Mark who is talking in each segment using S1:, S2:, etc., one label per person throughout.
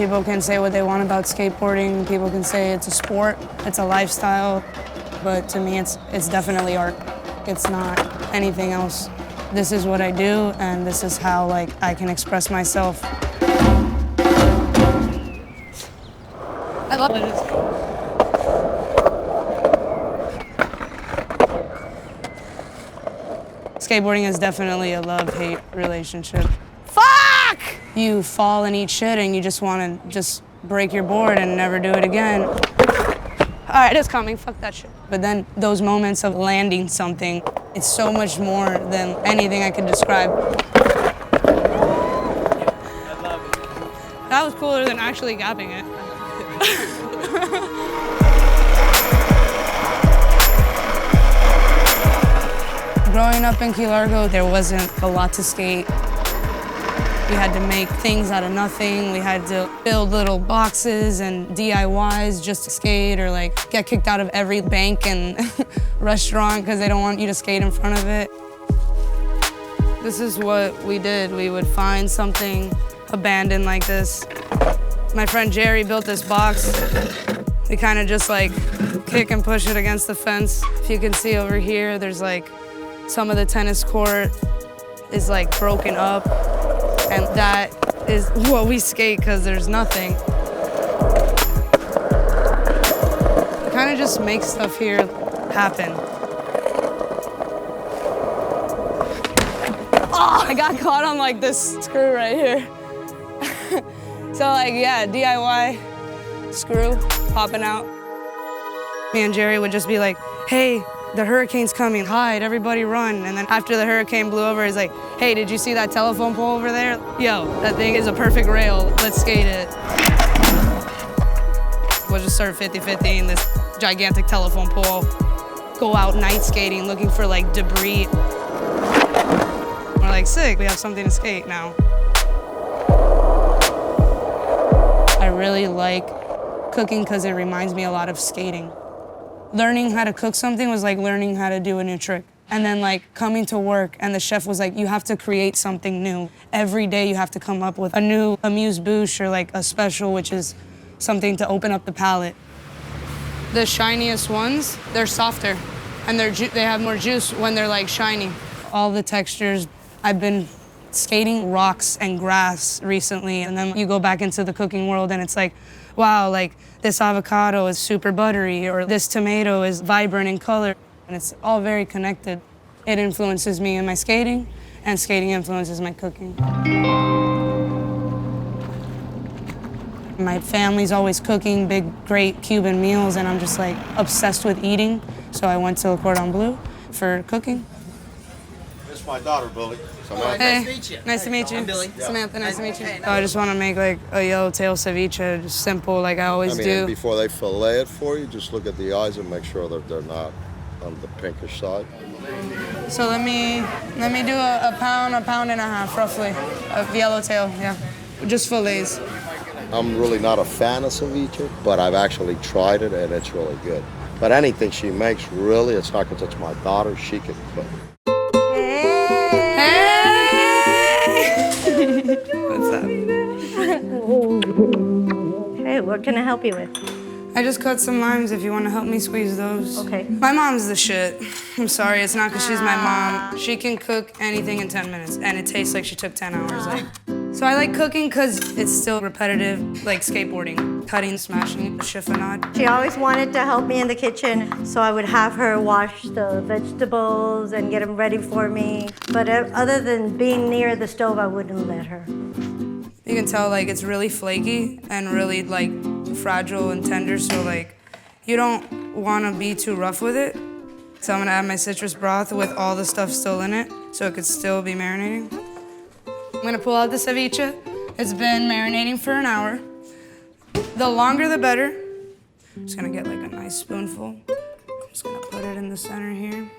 S1: People can say what they want about skateboarding. People can say it's a sport, it's a lifestyle, but to me, it's definitely art. It's not anything else. This is what I do, and this is how I can express myself. I love it. Skateboarding is definitely a love-hate relationship. Fuck! You fall and eat shit and you just want to break your board and never do it again. All right, it's coming, fuck that shit. But then those moments of landing something, it's so much more than anything I could describe. I love it. That was cooler than actually gapping it. Growing up in Key Largo, there wasn't a lot to skate. We had to make things out of nothing. We had to build little boxes and DIYs just to skate, or get kicked out of every bank and restaurant because they don't want you to skate in front of it. This is what we did. We would find something abandoned like this. My friend Jerry built this box. We kind of just kick and push it against the fence. If you can see over here, there's some of the tennis court is broken up, and that is what we skate because there's nothing. Kind of just make stuff here happen. Oh, I got caught on this screw right here. So yeah, DIY screw popping out. Me and Jerry would just be like, hey, the hurricane's coming, hide, everybody run. And then after the hurricane blew over, he's like, hey, did you see that telephone pole over there? Yo, that thing is a perfect rail, let's skate it. We'll just start 50-50 in this gigantic telephone pole, go out night skating, looking for debris. We're sick, we have something to skate now. I really like cooking because it reminds me a lot of skating. Learning how to cook something was like learning how to do a new trick. And then coming to work and the chef was like, you have to create something new. Every day you have to come up with a new amuse-bouche or a special, which is something to open up the palate. The shiniest ones, they're softer and they have more juice when they're shiny. All the textures, I've been skating rocks and grass recently, and then you go back into the cooking world and it's wow, this avocado is super buttery, or this tomato is vibrant in color. And it's all very connected. It influences me in my skating, and skating influences my cooking. My family's always cooking big, great Cuban meals, and I'm just obsessed with eating. So I went to Le Cordon Bleu for cooking.
S2: This is my daughter, Billy. Samantha.
S1: Hey,
S3: nice to meet you.
S1: Nice to meet you.
S3: I'm Billy.
S1: Samantha, nice to meet you.
S3: Hey,
S1: I just want to make a yellowtail ceviche, just simple like I always do.
S2: Before they fillet it for you, just look at the eyes and make sure that they're not on the pinkish side.
S1: So let me do a pound and a half, roughly, of yellowtail, yeah. Just fillets.
S2: I'm really not a fan of ceviche, but I've actually tried it and it's really good. But anything she makes, really, it's not because it's my daughter, she can cook.
S1: What's up?
S4: Hey, what can I help you with?
S1: I just cut some limes if you want to help me squeeze those.
S4: Okay.
S1: My mom's the shit. I'm sorry, it's not because she's my mom. She can cook anything in 10 minutes, and it tastes like she took 10 hours. So I like cooking because it's still repetitive, like skateboarding. Cutting, smashing, the chiffonade.
S4: She always wanted to help me in the kitchen, so I would have her wash the vegetables and get them ready for me. But other than being near the stove, I wouldn't let her.
S1: You can tell it's really flaky and really fragile and tender, so you don't want to be too rough with it. So I'm gonna add my citrus broth with all the stuff still in it, so it could still be marinating. I'm gonna pull out the ceviche. It's been marinating for an hour. The longer the better. I'm just gonna get a nice spoonful. I'm just gonna put it in the center here.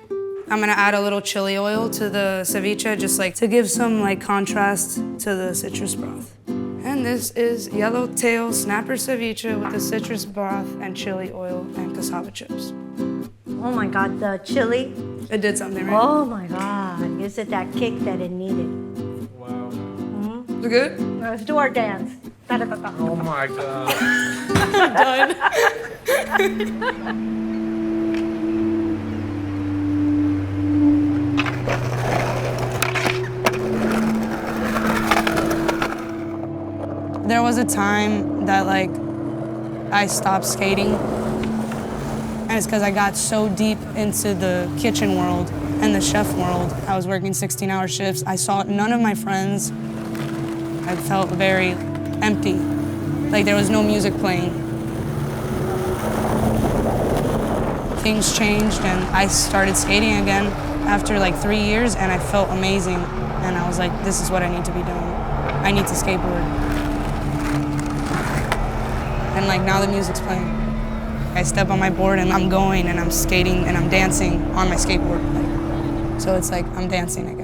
S1: I'm gonna add a little chili oil to the ceviche, just to give some contrast to the citrus broth. And this is yellowtail snapper ceviche with the citrus broth and chili oil and cassava chips.
S4: Oh my God, the chili.
S1: It did something, right?
S4: Oh my God, is it that kick that it needed?
S1: Wow. Is it good?
S4: Let's do our dance.
S3: Oh my God.
S1: There was a time that like I stopped skating, and it's because I got so deep into the kitchen world and the chef world. I was working 16-hour shifts. I saw none of my friends. I felt very empty, like there was no music playing. Things changed and I started skating again after like 3 years, and I felt amazing. And I was like, this is what I need to be doing. I need to skateboard. And like now the music's playing. I step on my board and I'm going and I'm skating and I'm dancing on my skateboard. So it's like I'm dancing again.